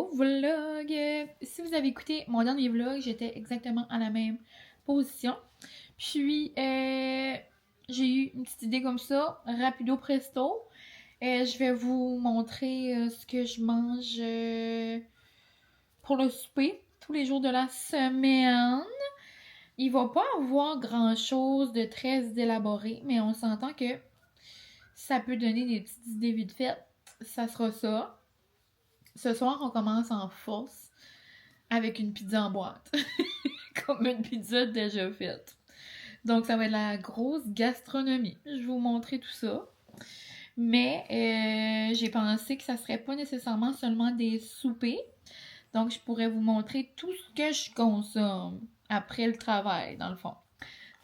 nouveau vlog. Si vous avez écouté mon dernier vlog, j'étais exactement à la même position. Puis, j'ai eu une petite idée comme ça, rapido presto. Je vais vous montrer ce que je mange pour le souper tous les jours de la semaine. Il va pas avoir grand-chose de très élaboré, mais on s'entend que ça peut donner des petites idées vite faites. Ça sera ça. Ce soir, on commence en force avec une pizza en boîte. Comme une pizza déjà faite. Donc, ça va être la grosse gastronomie. Je vais vous montrer tout ça. Mais j'ai pensé que ça serait pas nécessairement seulement des soupers. Donc, je pourrais vous montrer tout ce que je consomme après le travail, dans le fond.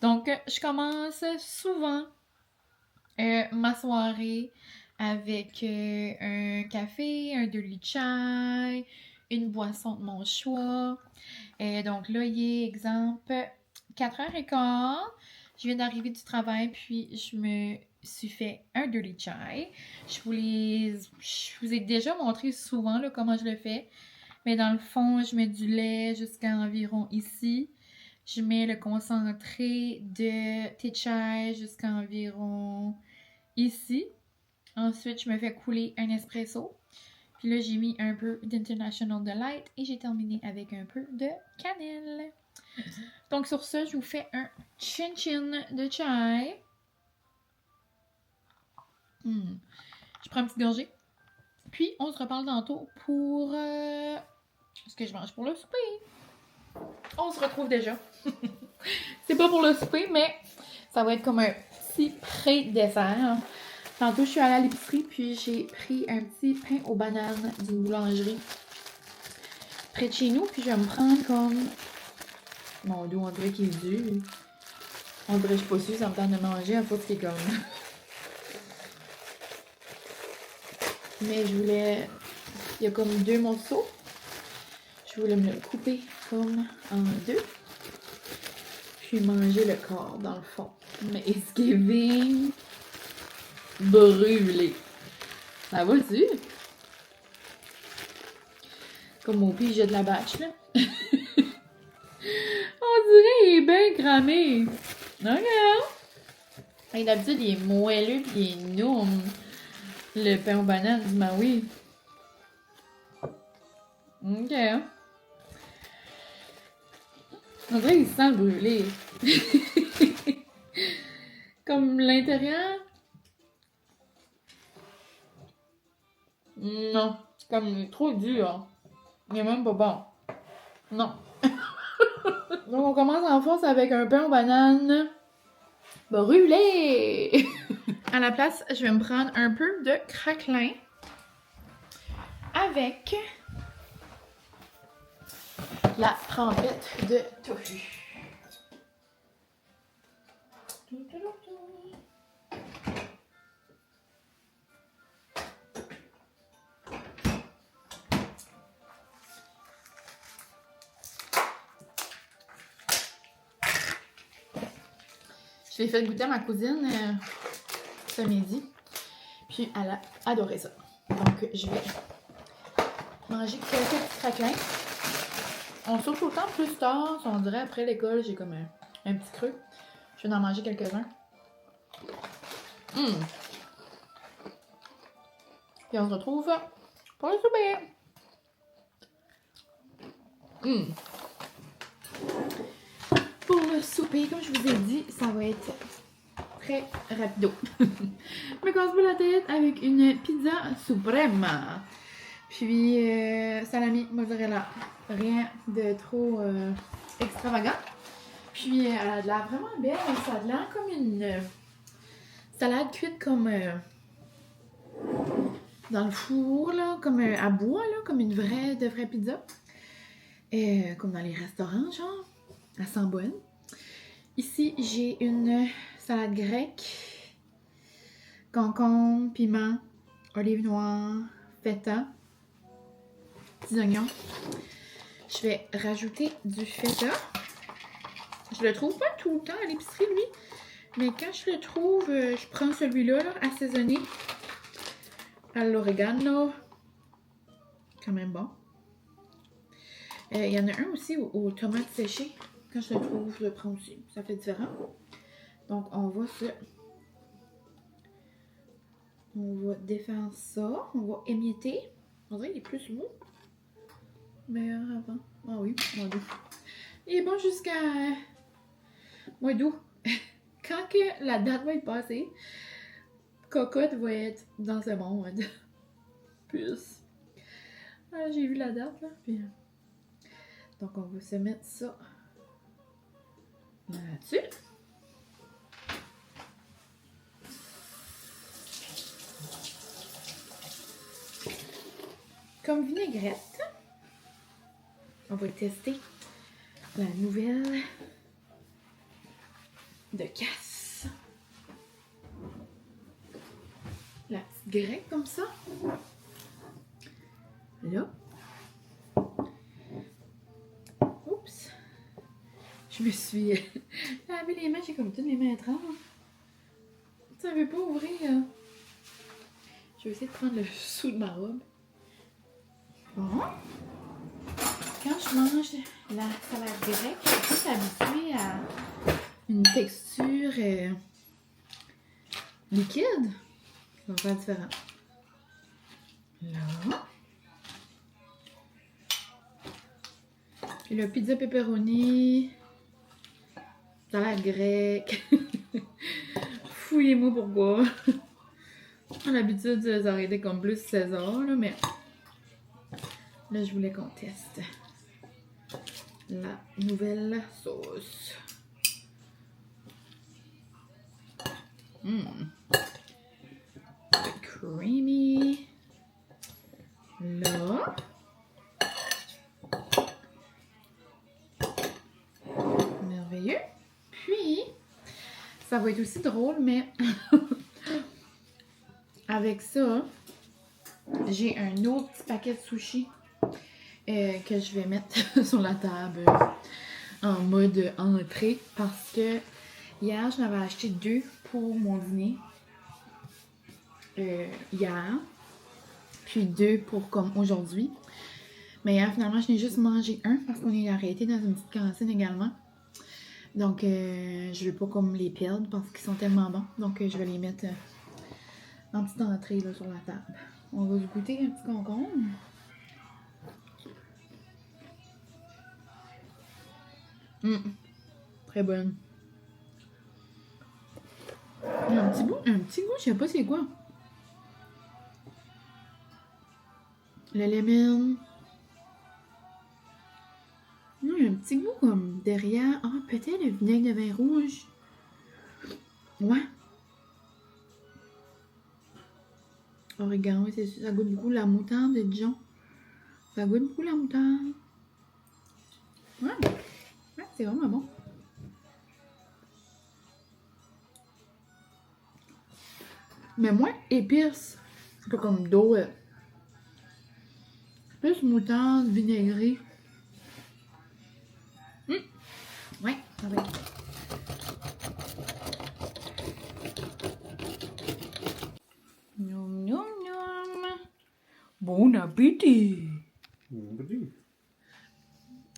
Donc, je commence souvent ma soirée avec un café, un 2 litres de chai, une boisson de mon choix. Donc là, il est exemple 4h15. Je viens d'arriver du travail, puis je me suis fait un 2 litres de chai. Je vous ai déjà montré souvent là, comment je le fais. Mais dans le fond, je mets du lait jusqu'à environ ici. Je mets le concentré de thé de chai jusqu'à environ ici. Ensuite, je me fais couler un espresso. Puis là, j'ai mis un peu d'International Delight et j'ai terminé avec un peu de cannelle. Donc sur ça, je vous fais un chin-chin de chai. Je prends une petite gorgée. Puis, on se reparle tantôt pour ce que je mange pour le souper. On se retrouve déjà. C'est pas pour le souper, mais ça va être comme un petit pré-dessert. Tantôt, je suis allée à l'épicerie, puis j'ai pris un petit pain aux bananes d'une boulangerie près de chez nous. Puis je vais me prendre comme... Mon dos, on dirait qu'il est dur. On dirait que je suis pas sûre, ça me tente de manger à force qu'il est comme... Mais je voulais... Il y a comme 2 morceaux. Je voulais me le couper comme en 2. Puis manger le corps, dans le fond. Mais Thanksgiving brûlé. Ça va-tu? Comme mon pied, j'ai de la bâche, là. On dirait qu'il est bien cramé. Ok. Et d'habitude, il est moelleux pis il est énorme. Le pain aux bananes du Maui. Ok. On dirait qu'il sent le brûlé. Comme l'intérieur. Non. C'est comme trop dur. Il est même pas bon. Non. Donc on commence en force avec un pain aux bananes brûlé. À la place, je vais me prendre un peu de craquelin avec la trempette de tofu. Je l'ai fait goûter à ma cousine ce midi. Puis elle a adoré ça. Donc je vais manger quelques petits craquelins. On saute tout le temps plus tard. On dirait après l'école, j'ai comme un petit creux. Je vais en manger quelques-uns. Puis on se retrouve pour le souper. Pour le souper, comme je vous ai dit, ça va être très rapido. Je me casse pas la tête avec une pizza suprême. Puis salami, mozzarella. Rien de trop extravagant. Puis elle a de l'air vraiment belle. Ça a de l'air comme une salade cuite comme dans le four, là, comme à bois, là, comme une vraie pizza. Comme dans les restaurants, genre. Elle sent bonne. Ici, j'ai une salade grecque. Concombre, piment, olive noire, feta, petits oignons. Je vais rajouter du feta. Je le trouve pas tout le temps à l'épicerie, lui. Mais quand je le trouve, je prends celui-là, là, assaisonné à l'oregano. Quand même bon. Il y en a un aussi aux tomates séchées. Quand je le trouve, je le prends aussi. Ça fait différent. Donc, on va défaire ça. On va émietter. On dirait qu'il est plus mou. Mais avant. Ah oui, moins doux. Il est bon jusqu'à moins doux. Quand que la date va être passée, Cocotte va être dans ce monde. Plus. Ah, j'ai vu la date là. Puis... Donc, on va se mettre ça là-dessus. Comme vinaigrette, on va tester la nouvelle de Cass. La petite grecque comme ça. Là. Oups. Je me suis lavé les mains, j'ai comme toutes les mains étranges. Ça veut pas ouvrir. Je vais essayer de prendre le sous de ma robe. Bon. Quand je mange la salade grecque, je suis plus habituée à une texture liquide. Ça va faire différent. Là. Puis le pizza pepperoni, salade grecque. Fouillez-moi pourquoi. À l'habitude, ça aurait été comme plus César, là, mais là, je voulais qu'on teste la nouvelle sauce. C'est creamy. Là. Merveilleux. Puis, ça va être aussi drôle, mais avec ça, j'ai un autre petit paquet de sushis que je vais mettre sur la table en mode entrée parce que hier, je n'avais acheté 2 pour mon dîner. Hier. Puis 2 pour comme aujourd'hui. Mais hier, finalement, je n'ai juste mangé un parce qu'on est arrêté dans une petite cantine également. Donc, je ne veux pas comme les perdre parce qu'ils sont tellement bons. Donc, je vais les mettre en petite entrée là, sur la table. On va se goûter un petit concombre. Très bonne. Il y a un petit goût, je sais pas c'est quoi. Le lemon. Non, il y a un petit goût comme derrière. Ah, peut-être le vinaigre de vin rouge. Ouais. Oregano, ça goûte beaucoup la moutarde de Dijon. Ça goûte beaucoup la moutarde. Ouais, c'est vraiment bon. Mais moins épice. C'est pas comme d'eau. Plus moutarde, vinaigré. Ouais, ça va être. Nom, nom, nom. Bon appétit! Bon appétit!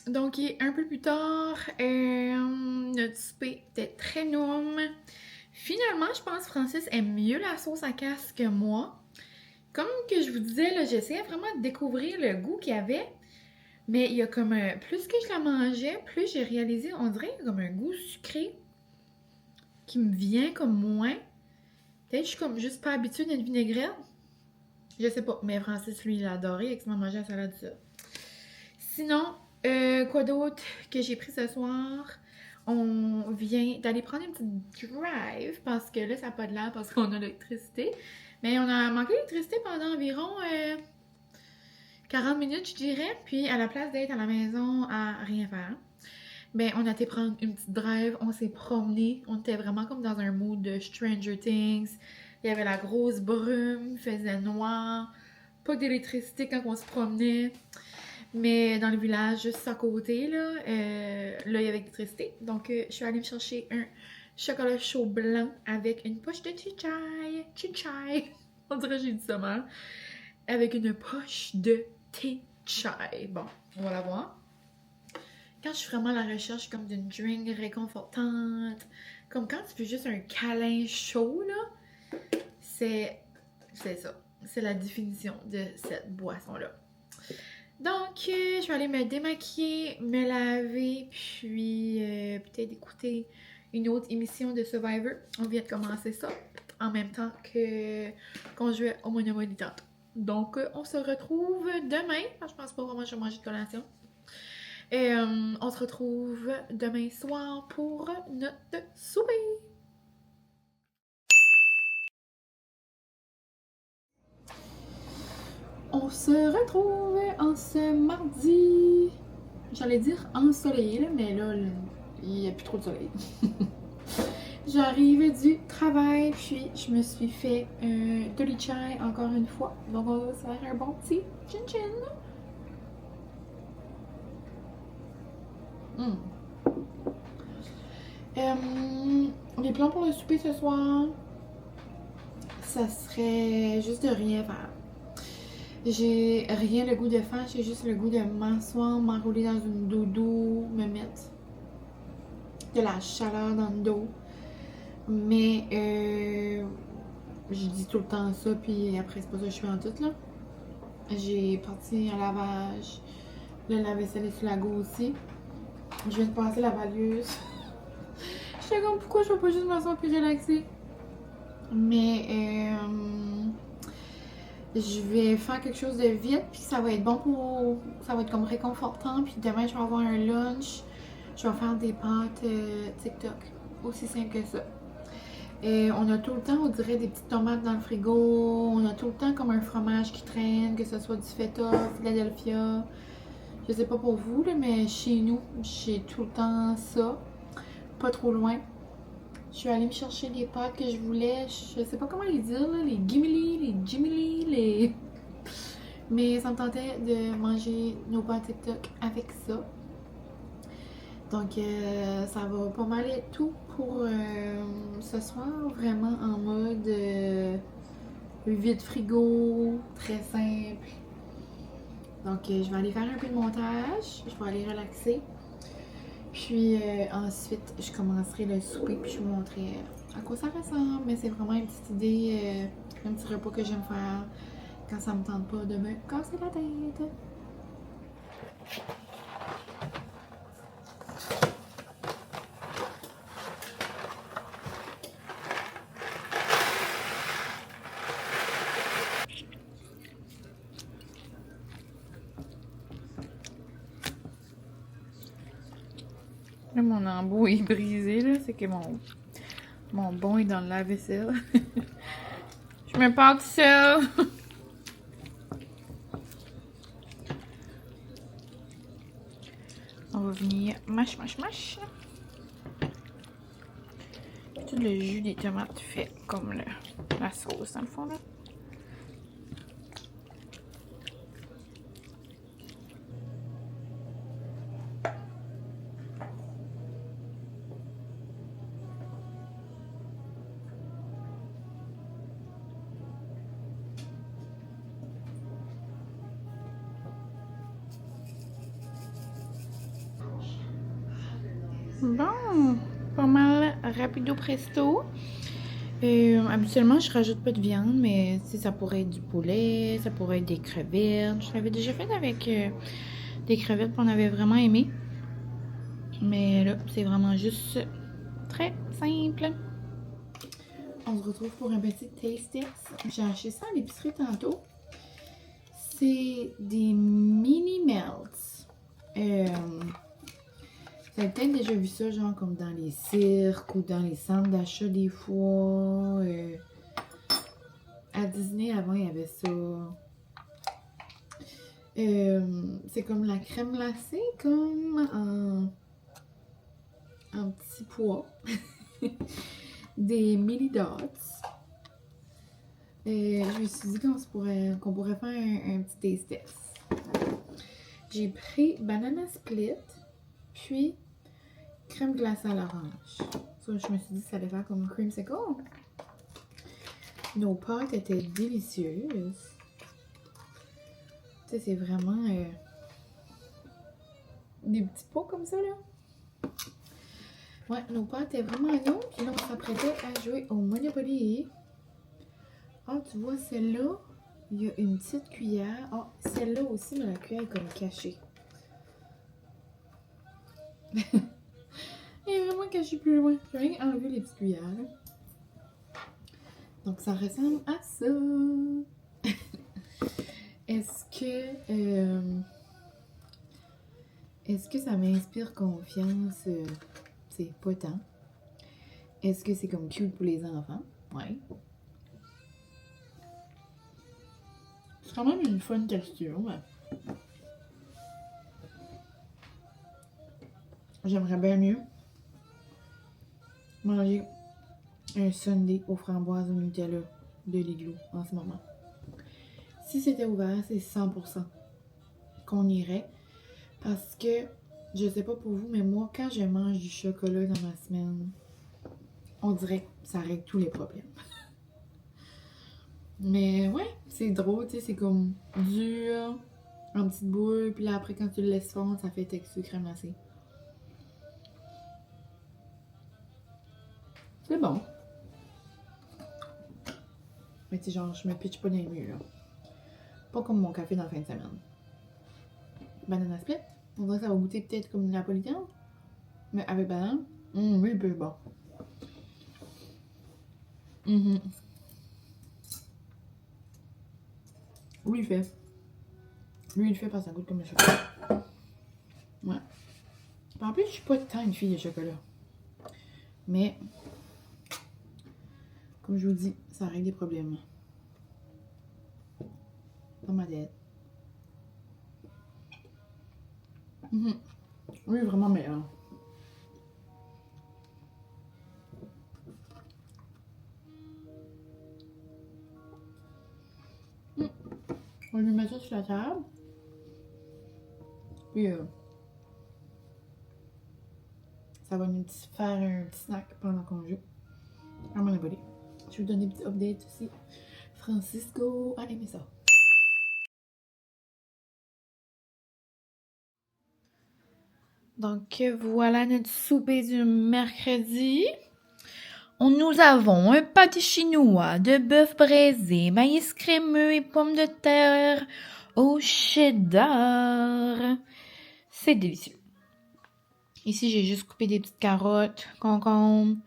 Donc, il est un peu plus tard. Notre souper était très noum. Finalement, je pense que Francis aime mieux la sauce à casse que moi. Comme que je vous disais, là, j'essayais vraiment de découvrir le goût qu'il y avait. Mais il y a comme plus que je la mangeais, plus j'ai réalisé, on dirait comme un goût sucré qui me vient comme moins. Peut-être que je suis comme juste pas habituée d'une vinaigrette. Je sais pas, mais Francis, lui, il a adoré avec m'a mangé la salade ça. Sinon, quoi d'autre que j'ai pris ce soir? On vient d'aller prendre une petite drive parce que là, ça n'a pas de l'air parce qu'on a l'électricité. Mais on a manqué d'électricité pendant environ 40 minutes, je dirais. Puis à la place d'être à la maison à rien faire, ben on a été prendre une petite drive, on s'est promené. On était vraiment comme dans un mood de Stranger Things. Il y avait la grosse brume, il faisait noir, pas d'électricité quand on se promenait. Mais dans le village, juste à côté, là, il y avait l'électricité. Donc, je suis allée me chercher un chocolat chaud blanc avec une poche de chichai. Chichai! On dirait que j'ai dit ça mal. Avec une poche de thé chai. Bon, on va la voir. quand je suis vraiment à la recherche comme d'une drink réconfortante, comme quand tu veux juste un câlin chaud, là, c'est ça. C'est la définition de cette boisson-là. Donc, je vais aller me démaquiller, me laver, puis peut-être écouter une autre émission de Survivor. On vient de commencer ça en même temps qu'on jouait au Monopoly tantôt. Donc, on se retrouve demain. Je pense pas vraiment que je vais manger de collation. Et on se retrouve demain soir pour notre souper. On se retrouve en ce mardi. J'allais dire ensoleillé, là, mais là, il n'y a plus trop de soleil. J'arrive du travail, puis je me suis fait un dirty chai encore une fois. Donc, on va se faire un bon petit chin-chin. Les plans pour le souper ce soir, ça serait juste de rien faire. J'ai rien le goût de faire, j'ai juste le goût de m'asseoir, m'enrouler dans une doudou, me mettre de la chaleur dans le dos. Mais je dis tout le temps ça, puis après c'est pas ça que je fais en tout là. J'ai parti un lavage, le lave-vaisselle est sous la go aussi. Je viens de passer la valieuse. J'étais comme pourquoi je peux pas juste m'asseoir puis relaxer. Mais je vais faire quelque chose de vite, puis ça va être bon pour... Ça va être comme réconfortant, puis demain je vais avoir un lunch. Je vais faire des pâtes TikTok. Aussi simple que ça. Et on a tout le temps, on dirait, des petites tomates dans le frigo. On a tout le temps comme un fromage qui traîne, que ce soit du feta, Philadelphia. Je sais pas pour vous, là, mais chez nous, j'ai tout le temps ça. Pas trop loin. Je suis allée me chercher les pâtes que je voulais. Je sais pas comment les dire, là, les gimili, les jimili, les... Mais ça me tentait de manger nos pâtes TikTok avec ça. Donc, ça va pas mal être tout pour ce soir. Vraiment en mode vide frigo, très simple. Donc, je vais aller faire un peu de montage. Je vais aller relaxer. Puis ensuite, je commencerai le souper. Puis je vais vous montrer à quoi ça ressemble. Mais c'est vraiment une petite idée, un petit repas que j'aime faire quand ça me tente pas de me casser la tête. Là, mon embout est brisé, là. C'est que mon bon est dans le lave-vaisselle. Je me parle tout seul. On va venir mâche. Puis tout le jus des tomates fait comme la sauce dans le fond, là. Bon, pas mal rapido presto. Habituellement, je rajoute pas de viande, mais ça pourrait être du poulet, ça pourrait être des crevettes. Je l'avais déjà fait avec des crevettes qu'on avait vraiment aimé. Mais là, c'est vraiment juste très simple. On se retrouve pour un petit taste test. J'ai acheté ça à l'épicerie tantôt. C'est des mini melts. Vous avez peut-être déjà vu ça, genre comme dans les cirques ou dans les centres d'achat des fois. À Disney, avant, il y avait ça. C'est comme la crème glacée, comme en petits pois. Des mini dots. Je me suis dit qu'on pourrait faire un petit taste test. J'ai pris banana split, puis crème glacée à l'orange. Ça, je me suis dit que ça allait faire comme un creamsicle. Nos pâtes étaient délicieuses. Tu sais, c'est vraiment des petits pots comme ça, là. Ouais, nos pâtes étaient vraiment longues. Puis là, on s'apprêtait à jouer au Monopoly. Ah, tu vois, celle-là, il y a une petite cuillère. Ah, celle-là aussi, mais la cuillère est comme cachée. Elle est vraiment cachée plus loin. J'ai rien enlevé les petites cuillères, là. Donc, ça ressemble à ça. Est-ce que ça m'inspire confiance? C'est pas tant. Est-ce que c'est comme cute pour les enfants? Ouais. C'est quand même une fun texture. Ouais. J'aimerais bien mieux manger un sundae aux framboises au Nutella de l'Igloo en ce moment. Si c'était ouvert, c'est 100% qu'on irait. Parce que, je sais pas pour vous, mais moi, quand je mange du chocolat dans ma semaine, on dirait que ça règle tous les problèmes. Mais ouais, c'est drôle, tu sais, c'est comme dur, en petite boule, puis là après quand tu le laisses fondre, ça fait texture crème glacée. C'est bon. Mais tu sais, genre, je me pitche pas dans les murs, là. Pas comme mon café dans la fin de semaine. Banana split, on dirait que ça va goûter peut-être comme une napolitaine, mais avec banane, oui, c'est bon. Lui, il fait. Lui, il fait parce que ça goûte comme le chocolat. Ouais. En plus, je suis pas tant une fille de chocolat. Mais, comme je vous dis, ça règle des problèmes. Dans ma tête. Oui, vraiment meilleur. On va lui mettre ça sur la table. Puis, ça va nous faire un petit snack pendant qu'on joue. À mon abonné. Je vais vous donner des petits updates aussi. Francisco a aimé ça. Donc voilà notre souper du mercredi. Nous avons un pâté chinois de bœuf braisé, maïs crémeux et pommes de terre au cheddar. C'est délicieux. Ici, j'ai juste coupé des petites carottes, concombres.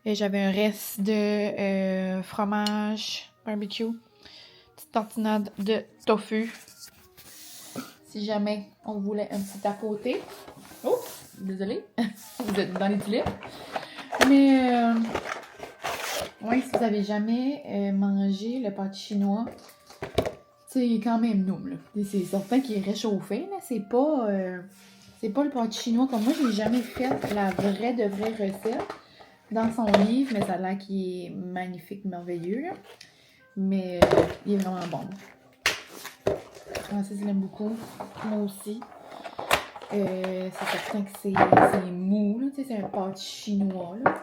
Et j'avais un reste de fromage barbecue. Petite tartinade de tofu. Si jamais on voulait un petit à côté. Oh, désolée. Vous êtes dans les tulipes. Mais, ouais, si vous avez jamais mangé le pâté chinois, c'est quand même noum, là. C'est certain qu'il est réchauffé, là. C'est pas le pâté chinois comme moi. J'ai jamais fait la vraie recette dans son livre, mais ça a l'air qu'il est magnifique, merveilleux, là. Mais il est vraiment bon. Francis l'aime beaucoup. Moi aussi. C'est certain que c'est mou, là, c'est un pâté chinois, là.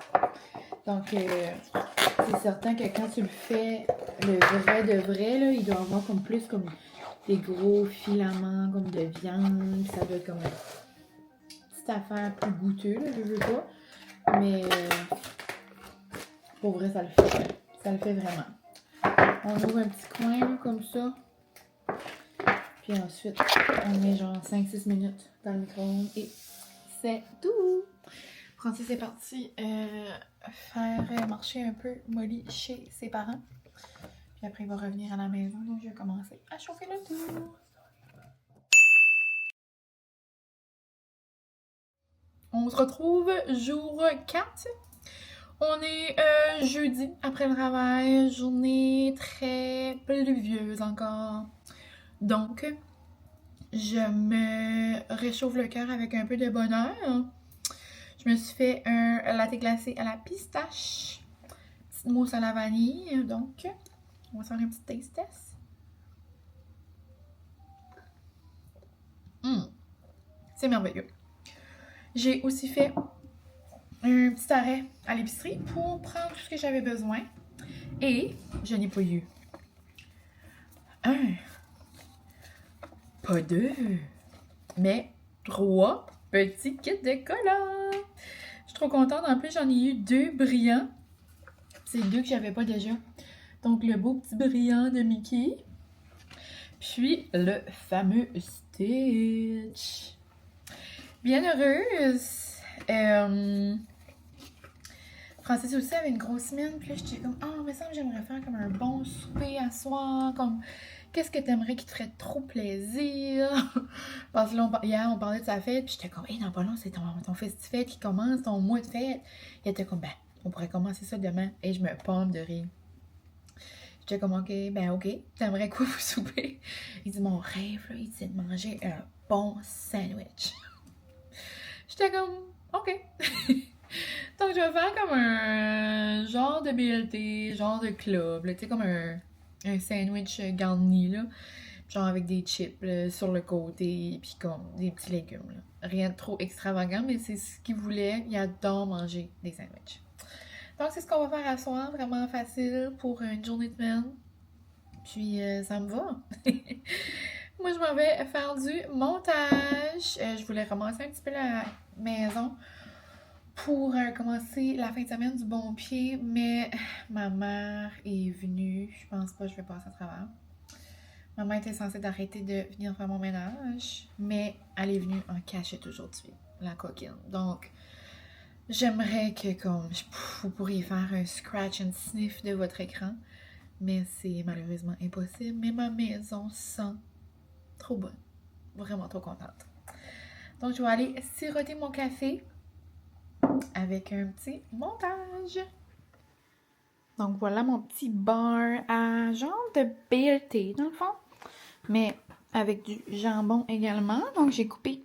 Donc, c'est certain que quand tu le fais, le vrai de vrai, là, il doit avoir comme plus comme des gros filaments comme de viande. Ça doit être comme une petite affaire plus goûteuse, là, je veux pas. Mais pour vrai, ça le fait. Ça le fait vraiment. On ouvre un petit coin là, comme ça. Puis ensuite, on met genre 5-6 minutes dans le micro-ondes et c'est tout! Francis est parti faire marcher un peu Molly chez ses parents. Puis après, il va revenir à la maison. Donc, je vais commencer à chauffer le tout. On se retrouve jour 4. On est jeudi après le travail. Journée très pluvieuse encore. Donc, je me réchauffe le cœur avec un peu de bonheur. Je me suis fait un latte glacé à la pistache. Petite mousse à la vanille. Donc, on va faire un petit taste test. C'est merveilleux. J'ai aussi fait un petit arrêt à l'épicerie pour prendre tout ce que j'avais besoin. Et je n'ai pas eu un, pas deux, mais 3 petit kit de collants. Je suis trop contente. En plus, j'en ai eu 2 brillants. C'est 2 que j'avais pas déjà. Donc, le beau petit brillant de Mickey. Puis, le fameux Stitch. Bien heureuse. Francis aussi avait une grosse semaine. Puis là, j'étais comme, ah, mais ça, j'aimerais faire comme un bon souper à soir. Comme, qu'est-ce que t'aimerais qui te ferait trop plaisir? Parce que là, hier, on parlait de sa fête. Puis j'étais comme, hey, dans pas long, c'est ton festifête qui commence, ton mois de fête. Il était comme, ben, on pourrait commencer ça demain. Et je me pomme de rire. J'étais comme, ok, t'aimerais quoi pour souper? Il dit, mon rêve, là, il dit de manger un bon sandwich. J'étais comme, ok. Donc, je vais faire comme un genre de BLT, genre de club, tu sais, comme un sandwich garni, là. Genre avec des chips là, sur le côté, puis comme des petits légumes, là. Rien de trop extravagant, mais c'est ce qu'il voulait. Il adore manger des sandwichs. Donc, c'est ce qu'on va faire à soir, vraiment facile pour une journée de semaine. Puis, ça me va. Moi, je m'en vais faire du montage. Je voulais commencer un petit peu la maison pour commencer la fin de semaine du bon pied, mais ma mère est venue. Je pense pas que je vais passer à travers. Ma mère était censée d'arrêter de venir faire mon ménage, mais elle est venue en cachette aujourd'hui, la coquine. Donc, j'aimerais que comme vous pourriez faire un scratch and sniff de votre écran, mais c'est malheureusement impossible. Mais ma maison sent trop bonne. Vraiment trop contente. Donc, je vais aller siroter mon café avec un petit montage. Donc, voilà mon petit bar à genre de BLT, dans le fond. Mais avec du jambon également. Donc, j'ai coupé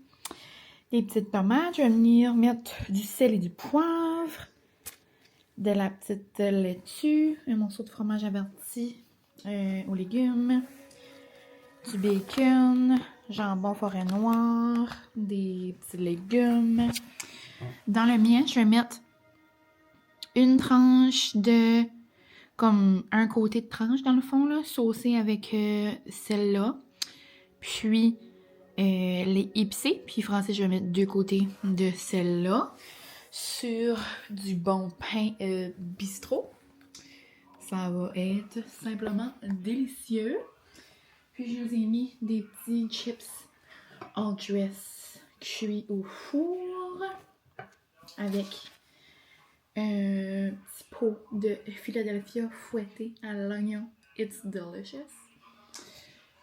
des petites tomates. Je vais venir mettre du sel et du poivre. De la petite laitue. Un morceau de fromage averti aux légumes. Du bacon. Jambon forêt noire. Des petits légumes. Dans le mien, je vais mettre une tranche de... comme un côté de tranche dans le fond, là, saucé avec celle-là. Puis les épicés. Puis français, je vais mettre 2 côtés de celle-là. Sur du bon pain bistrot. Ça va être simplement délicieux. Puis je vous ai mis des petits chips all dress cuits au four. Avec un petit pot de Philadelphia fouetté à l'oignon. It's delicious.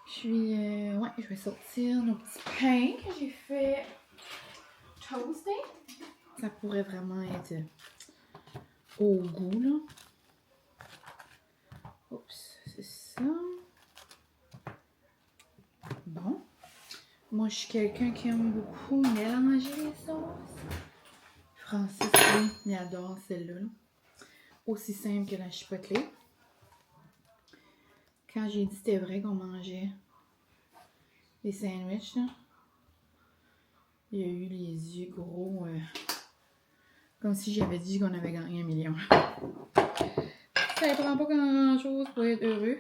Puis, ouais, je vais sortir nos petits pains que j'ai fait toaster. Ça pourrait vraiment être au goût, là. Oups, c'est ça. Bon. Moi, je suis quelqu'un qui aime beaucoup mélanger les sauces. Francis, lui, il adore celle-là. Là. Aussi simple que la chipotle. Quand j'ai dit que c'était vrai qu'on mangeait des sandwichs, là, il a eu les yeux gros, comme si j'avais dit qu'on avait gagné 1 million. Ça ne prend pas grand-chose pour être heureux.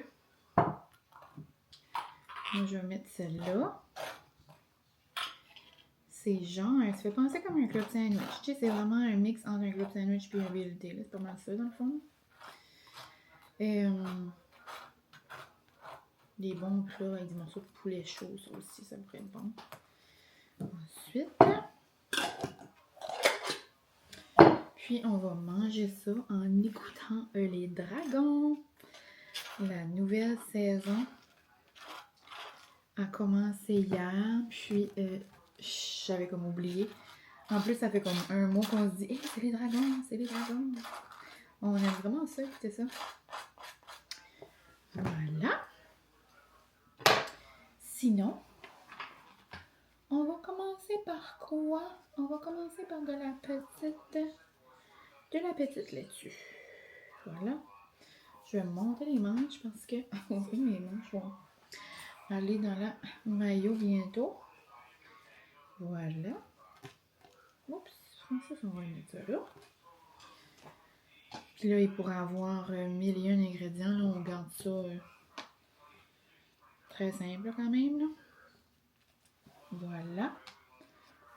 Moi, je vais mettre celle-là. C'est genre, ça fait penser comme un club sandwich. Tu sais, c'est vraiment un mix entre un club sandwich et un BLT. C'est pas mal ça, dans le fond. Des bons plats avec des morceaux de poulet chaud, ça aussi, ça pourrait être bon. Ensuite, puis on va manger ça en écoutant les dragons. La nouvelle saison a commencé hier, puis j'avais comme oublié. En plus, ça fait comme un mois qu'on se dit « Hey, c'est les dragons, c'est les dragons! » On aime vraiment ça, écoutez ça. Voilà. Sinon, on va commencer par quoi? On va commencer par de la petite laitue. Voilà. Je vais monter les manches parce que oui, mes manches vont aller dans la maillot bientôt. Voilà. Oups, Francis, on va mettre ça là. Puis là, il pourrait avoir 1001 ingrédients. Là, on garde ça très simple quand même. Là. Voilà.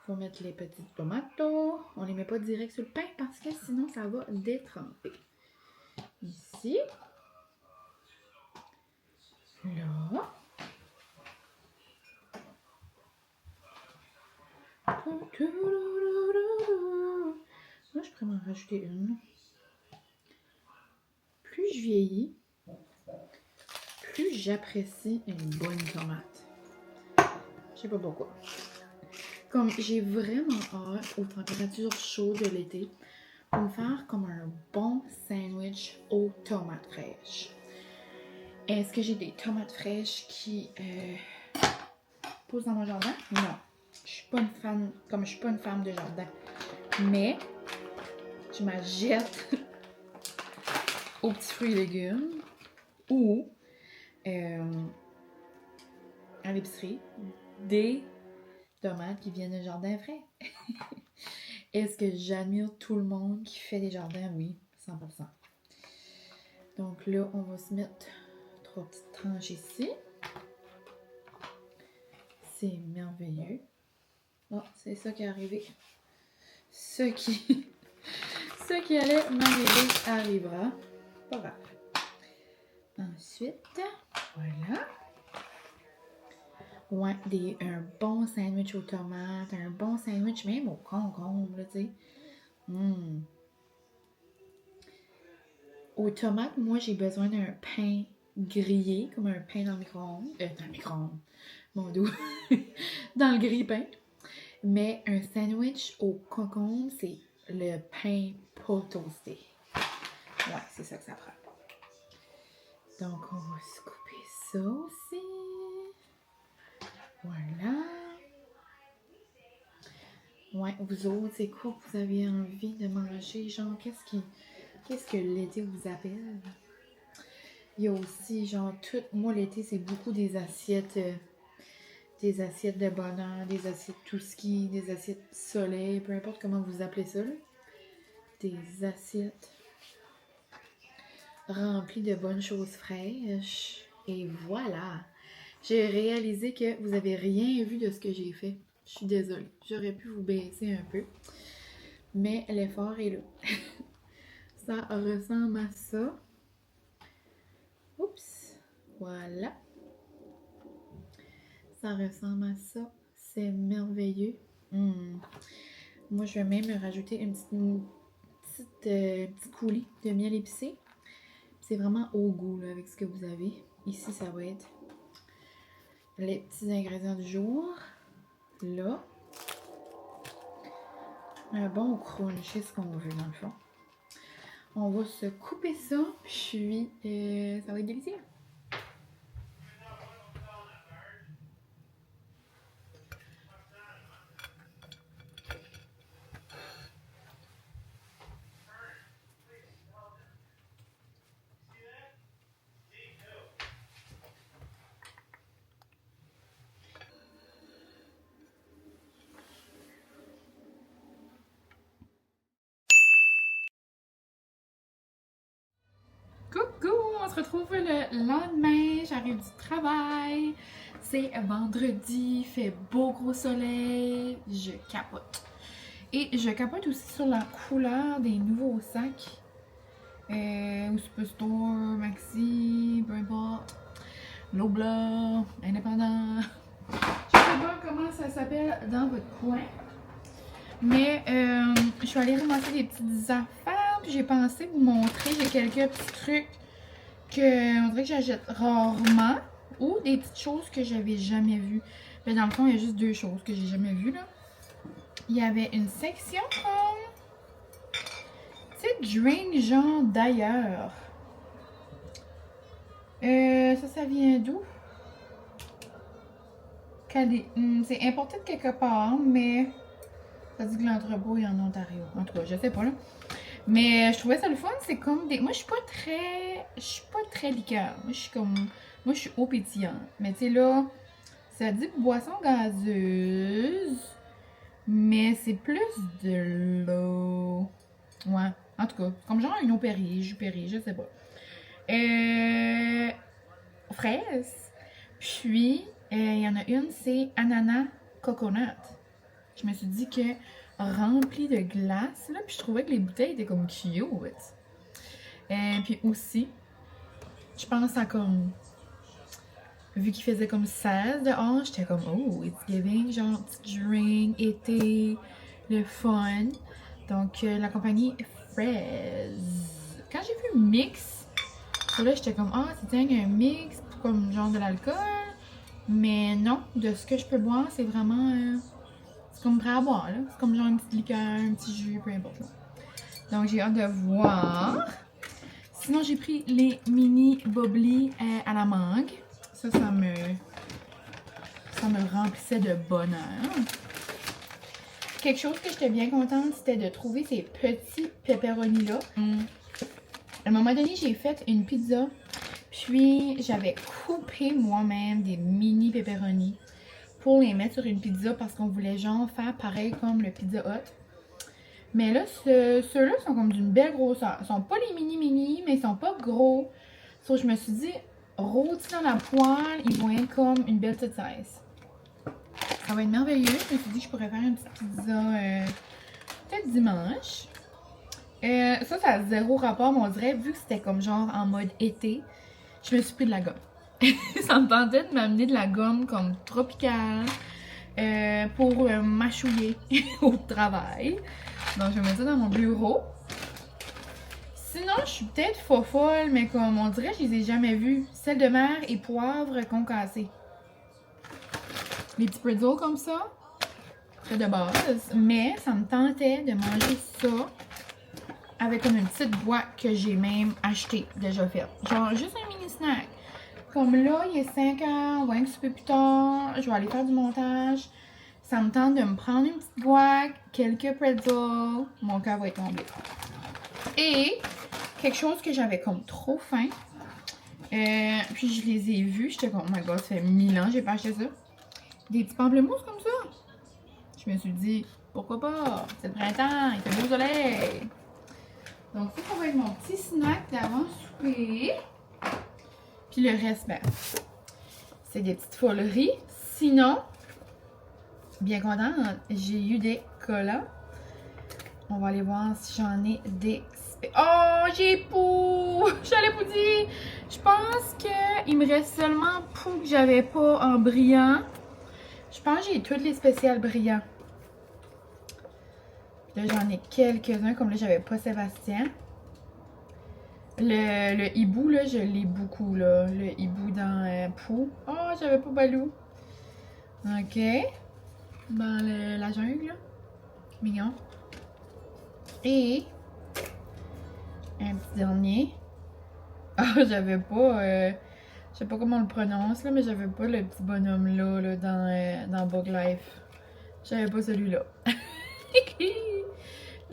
Je vais mettre les petites tomates. On les met pas direct sur le pain parce que sinon ça va détremper. Ici. Là. Là, je pourrais m'en rajouter une. Plus je vieillis, plus j'apprécie une bonne tomate. Je sais pas pourquoi. Comme j'ai vraiment hâte aux températures chaudes de l'été pour me faire comme un bon sandwich aux tomates fraîches. Est-ce que j'ai des tomates fraîches qui poussent dans mon jardin? Non. Je suis pas une fan, comme je suis pas une femme de jardin. Mais je m'achète aux petits fruits et légumes ou à l'épicerie des tomates qui viennent de jardin frais. Est-ce que j'admire tout le monde qui fait des jardins? Oui, 100%. Donc là, on va se mettre 3 petites tranches ici. C'est merveilleux. Oh, c'est ça qui est arrivé. Ce qui allait m'arriver arrivera. Pas grave. Ensuite, voilà. Ouais, un bon sandwich aux tomates, un bon sandwich même au concombre, là, tu sais. Aux tomates, moi, j'ai besoin d'un pain grillé, comme un pain dans le micro-ondes. Dans le micro-ondes. Mon doux. Dans le grille-pain. Mais un sandwich au concombre, c'est le pain pas toasté. Ouais, c'est ça que ça prend. Donc, on va se couper ça aussi. Voilà. Ouais, vous autres, c'est quoi que vous avez envie de manger? Genre, qu'est-ce que l'été vous appelle? Il y a aussi, genre, moi, l'été, c'est beaucoup des assiettes de bonheur, des assiettes tout ski, des assiettes soleil, peu importe comment vous appelez ça, là. Des assiettes remplies de bonnes choses fraîches. Et voilà! J'ai réalisé que vous avez rien vu de ce que j'ai fait. Je suis désolée. J'aurais pu vous baisser un peu. Mais l'effort est là. Ça ressemble à ça. Oups! Voilà. Ça ressemble à ça. C'est merveilleux. Moi, je vais même rajouter un petit coulis de miel épicé. C'est vraiment au goût là, avec ce que vous avez. Ici, ça va être les petits ingrédients du jour. Là. Un bon crunch, c'est ce qu'on veut dans le fond. On va se couper ça, puis ça va être délicieux. Coucou, on se retrouve le lendemain, j'arrive du travail, c'est vendredi, fait beau gros soleil, je capote. Et je capote aussi sur la couleur des nouveaux sacs, au Superstore, Maxi, peu importe, Loblaw, Indépendant, je sais pas comment ça s'appelle dans votre coin, mais je suis allée ramasser des petites affaires. Puis j'ai pensé vous montrer, j'ai quelques petits trucs que on dirait que j'achète rarement ou des petites choses que j'avais jamais vues. Mais dans le fond, il y a juste 2 choses que j'ai jamais vues là. Il y avait une section comme petite drink genre d'ailleurs. Ça vient d'où? C'est importé de quelque part, mais ça dit que l'entrepôt est en Ontario. En tout cas, je sais pas là. Mais je trouvais ça le fun, c'est comme des... Moi, je suis pas très liqueur. Moi, je suis eau pétillante. Mais tu sais, là, ça dit boisson gazeuse, mais c'est plus de l'eau. Ouais, en tout cas, comme genre une eau Perrier, jus Perrier, je sais pas. Fraise. Puis, il y en a une, c'est ananas coconut. je me suis dit que rempli de glace, là, puis je trouvais que les bouteilles étaient comme cute. Puis aussi, je pense à comme, vu qu'il faisait comme 16 dehors, j'étais comme, oh, it's giving, genre, petit drink, été, le fun. Donc, la compagnie Fraise. Quand j'ai vu Mix, là, j'étais comme, ah, c'est un mix, comme genre de l'alcool. Mais non, de ce que je peux boire, c'est vraiment, c'est comme prêt à boire, là. C'est comme genre une petite liqueur, un petit jus, peu importe, là. Donc, j'ai hâte de voir. Sinon, j'ai pris les mini bubbly à la mangue. Ça me remplissait de bonheur. Quelque chose que j'étais bien contente, c'était de trouver ces petits pepperoni-là. À un moment donné, j'ai fait une pizza, puis j'avais coupé moi-même des mini pepperoni pour les mettre sur une pizza parce qu'on voulait genre faire pareil comme le Pizza Hut. Mais là, ceux-là sont comme d'une belle grosseur. Ils sont pas les mini-mini, mais ils sont pas gros. Donc, je me suis dit, rôtis dans la poêle, ils vont être comme une belle petite size. Ça va être merveilleux. Je me suis dit que je pourrais faire une petite pizza peut-être dimanche. Ça a zéro rapport, mais on dirait, vu que c'était comme genre en mode été, je me suis pris de la gomme. Ça me tentait de m'amener de la gomme comme tropicale pour mâchouiller au travail. Donc, je vais mettre ça dans mon bureau. Sinon, je suis peut-être folle, mais comme on dirait, je les ai jamais vues. Sel de mer et poivre concassé. Les petits pretzels comme ça, c'est de base. Mais ça me tentait de manger ça avec comme une petite boîte que j'ai même achetée, déjà faite. Genre, juste un mini snack. Comme là, il est 5 heures, ou un petit peu plus tard, je vais aller faire du montage. Ça me tente de me prendre une petite boîte, quelques pretzels. Mon cœur va être comblé. Et quelque chose que j'avais comme trop faim. Puis je les ai vus. J'étais comme, oh my god, ça fait 1000 ans que j'ai pas acheté ça. Des petits pamplemousses comme ça. Je me suis dit, pourquoi pas? C'est le printemps, il fait beau soleil. Donc ça va être mon petit snack d'avant souper. Puis le reste, ben, c'est des petites foleries. Sinon, bien contente, j'ai eu des colas. On va aller voir si j'en ai des... Oh, j'ai Pou! J'allais vous dire, je pense qu'il me reste seulement Pou que j'avais pas en brillant. Je pense que j'ai tous les spéciales brillants. Là, j'en ai quelques-uns, comme là, j'avais pas Sébastien. Le hibou, là, je l'ai beaucoup, là. Le hibou dans Pou. Oh, j'avais pas Balou. Ok. Dans la jungle, là. Mignon. Et un petit dernier. Ah, j'avais pas... je sais pas comment on le prononce, là, mais j'avais pas le petit bonhomme-là, là, dans Bug Life. J'avais pas celui-là.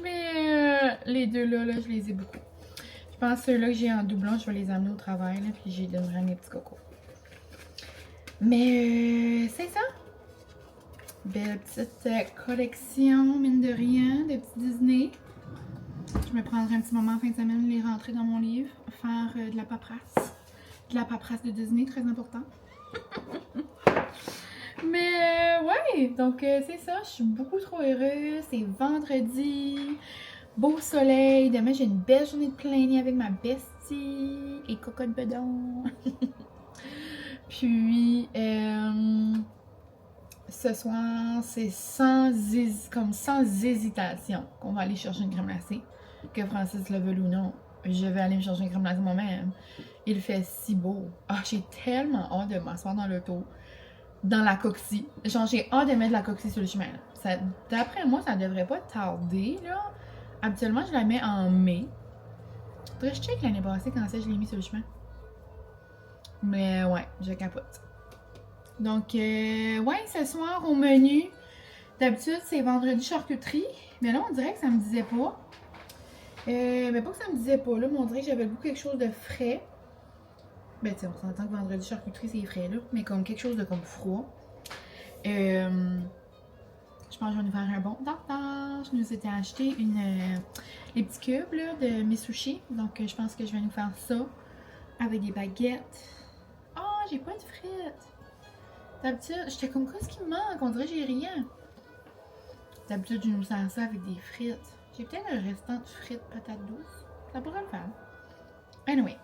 Mais les deux-là, là, je les ai beaucoup. Je pense que ceux-là que j'ai en doublon, je vais les amener au travail, là, puis j'y donnerai à mes petits cocos. Mais c'est ça. Belle petite collection, mine de rien, de petits Disney. Je me prendrai un petit moment en fin de semaine, les rentrer dans mon livre, faire de la paperasse. De la paperasse de Disney, très important. Mais ouais, donc c'est ça, je suis beaucoup trop heureuse. C'est vendredi, beau soleil. Demain, j'ai une belle journée de plein nez avec ma bestie et cocotte bedon. Puis, ce soir, c'est sans hésitation qu'on va aller chercher une crème glacée. Que Francis le veuille ou non, je vais aller me chercher une crème glacée moi-même. Il fait si beau. Ah, j'ai tellement hâte de m'asseoir dans l'auto, dans la coxie. Genre, j'ai hâte de mettre la coxie sur le chemin. D'après moi, ça devrait pas tarder, là. Habituellement, je la mets en mai. Faudrait que je check l'année passée quand je l'ai mis sur le chemin. Mais ouais, je capote. Donc, ouais, ce soir, au menu, d'habitude, c'est vendredi charcuterie. Mais là, on dirait que ça me disait pas. Mais pas que ça me disait pas, là, mais on dirait que j'avais le goût quelque chose de frais. Ben, tu sais, on s'entend que vendredi charcuterie, c'est frais, là. Mais comme quelque chose de comme froid. Je pense que je vais nous faire un bon tartare. Je nous étais acheté les petits cubes, là, de mes sushis. Donc, je pense que je vais nous faire ça avec des baguettes. Oh, j'ai pas de frites. D'habitude, j'étais comme, qu'est-ce qui me manque? On dirait que j'ai rien. D'habitude, je nous sers ça avec des frites. J'ai peut-être un restant de frites patates douces. Ça pourrait le faire. Anyway.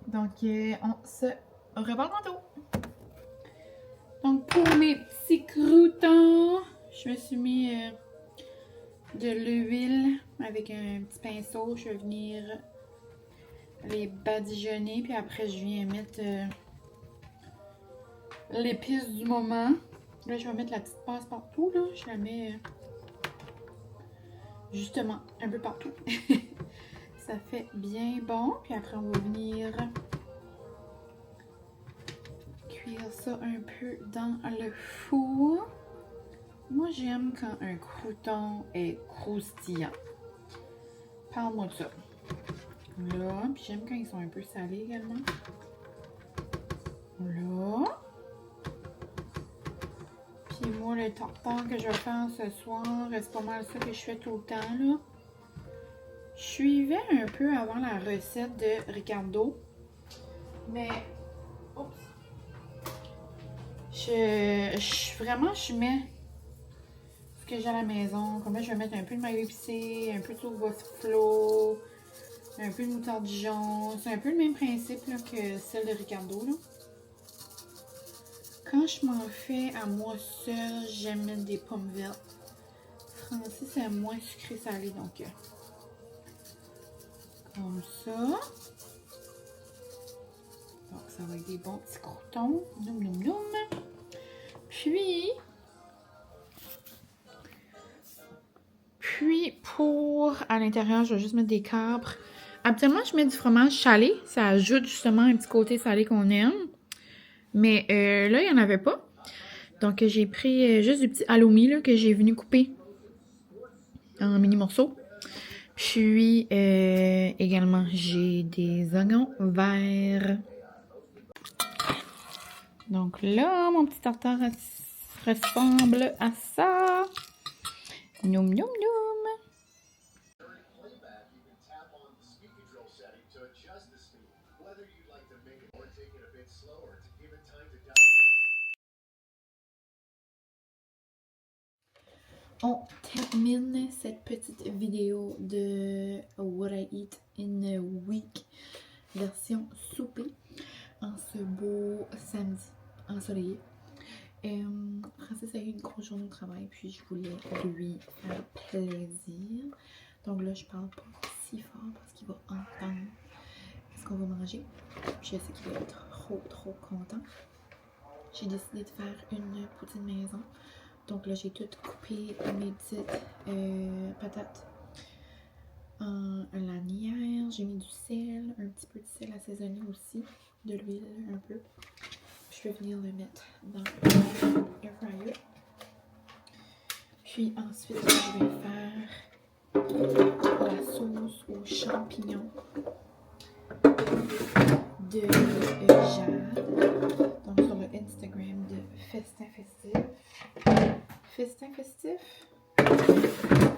Donc, on se reparle tantôt. Donc, pour mes petits croûtons, je me suis mis de l'huile avec un petit pinceau. Je vais venir les badigeonner. Puis après, je viens mettre l'épice du moment. Là, je vais mettre la petite passe partout. Là. Je la mets justement un peu partout. Ça fait bien bon. Puis après, on va venir cuire ça un peu dans le four. Moi, j'aime quand un crouton est croustillant. Parle-moi de ça. Là, puis j'aime quand ils sont un peu salés également. Là. Puis moi, le tartare que je vais faire ce soir, c'est pas mal ça que je fais tout le temps, là. Je suivais un peu avant la recette de Ricardo. Mais, oups. Je mets ce que j'ai à la maison. Comme là, je vais mettre un peu de maillot épicé, un peu de sauce buffalo, un peu de moutarde Dijon. C'est un peu le même principe là, que celle de Ricardo, là. Quand je m'en fais à moi seule, j'aime mettre des pommes vertes. Francis, c'est moins sucré salé, donc comme ça. Donc ça va être des bons petits croûtons. Noum noum noum. Puis pour à l'intérieur, je vais juste mettre des capres. Habituellement, je mets du fromage salé. Ça ajoute justement un petit côté salé qu'on aime. Mais là, il n'y en avait pas. Donc, j'ai pris juste du petit halloumi là, que j'ai venu couper en mini morceaux. Puis, également, j'ai des oignons verts. Donc là, mon petit tartare ressemble à ça. Noum, noum, noum. On termine cette petite vidéo de What I Eat in a Week version souper en ce beau samedi ensoleillé. Francis a eu une grosse journée de travail, puis je voulais lui faire plaisir. Donc là, je parle pas si fort parce qu'il va entendre ce qu'on va manger. Puis je sais qu'il va être trop content. J'ai décidé de faire une poutine maison. Donc là, j'ai tout coupé mes petites patates en lanière. J'ai mis du sel, un petit peu de sel assaisonné aussi, de l'huile un peu. Je vais venir le mettre dans l'air fryer. Puis ensuite, je vais faire la sauce aux champignons de Jade. Donc sur le Instagram de Festin Festif. Festin Festif?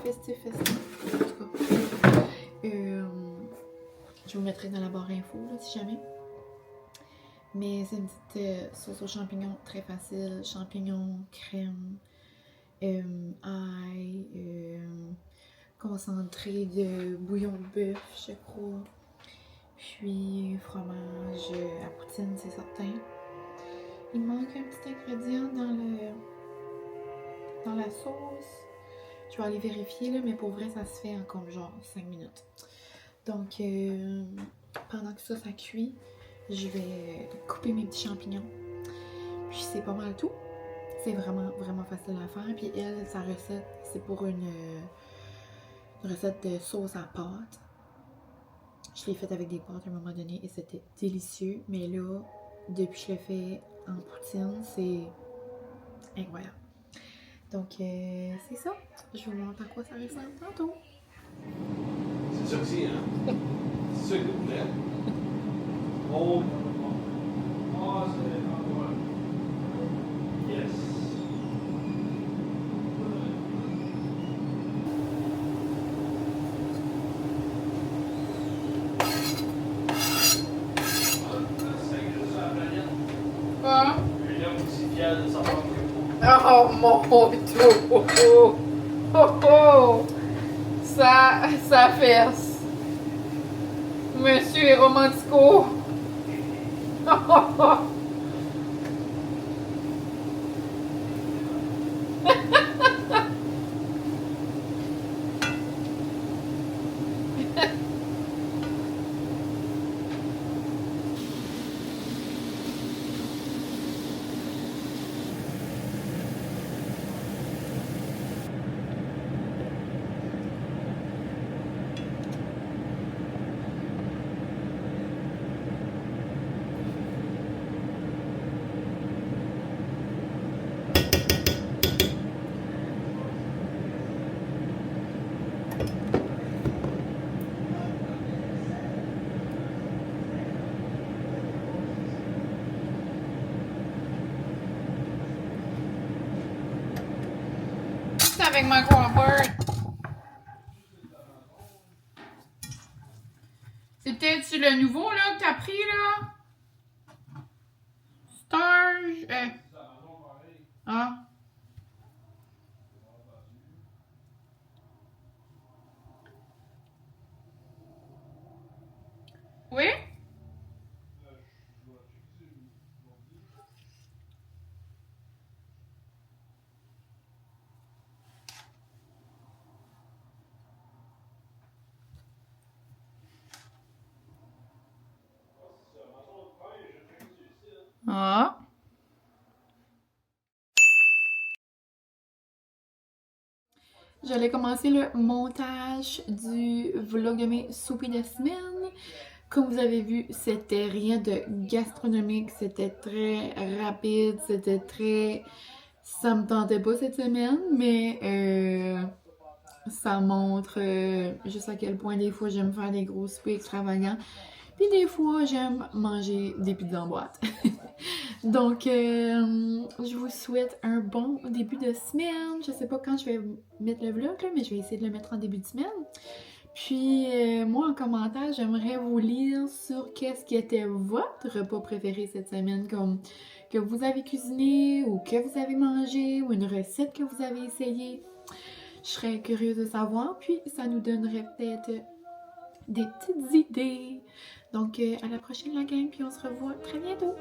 Festif Festif. En tout cas. Je vous mettrai dans la barre info là, si jamais. Mais c'est une petite sauce aux champignons très facile. Champignons, crème, ail, concentré de bouillon de bœuf, je crois. Puis fromage à poutine, c'est certain. Il manque un petit ingrédient dans la sauce. Je vais aller vérifier, là, mais pour vrai, ça se fait en comme genre 5 minutes. Donc, pendant que ça cuit, je vais couper mes petits champignons. Puis c'est pas mal tout. C'est vraiment facile à faire. Puis elle, sa recette, c'est pour une recette de sauce à pâte. Je l'ai faite avec des pâtes à un moment donné et c'était délicieux. Mais là, depuis que je l'ai fait en poutine, c'est incroyable. Donc, c'est ça. Je vous montre à quoi ça ressemble tantôt. C'est ça aussi, hein? C'est ça que vous voulez. Oh, c'est... Yes. Ah. Lui, là, aussi fier de savoir que... Oh mon Dieu! Oh oh! Ça fesse. Monsieur est romantico. Oh oh oh! Avec ma coiffeur. C'était-tu le nouveau là que t'as pris là? Star. Ah. Oui? Ah. J'allais commencer le montage du vlog de mes soupers de semaine. Comme vous avez vu, c'était rien de gastronomique, c'était très rapide, c'était très... Ça me tentait pas cette semaine, mais ça montre juste à quel point des fois j'aime faire des gros soupers extravagants. Puis des fois, j'aime manger des pizzas en boîte. Donc, je vous souhaite un bon début de semaine. Je sais pas quand je vais mettre le vlog, là, mais je vais essayer de le mettre en début de semaine. Puis, moi, en commentaire, j'aimerais vous lire sur qu'est-ce qui était votre repas préféré cette semaine, comme que vous avez cuisiné ou que vous avez mangé ou une recette que vous avez essayée. Je serais curieuse de savoir, puis ça nous donnerait peut-être des petites idées. Donc, à la prochaine la gang, puis on se revoit très bientôt.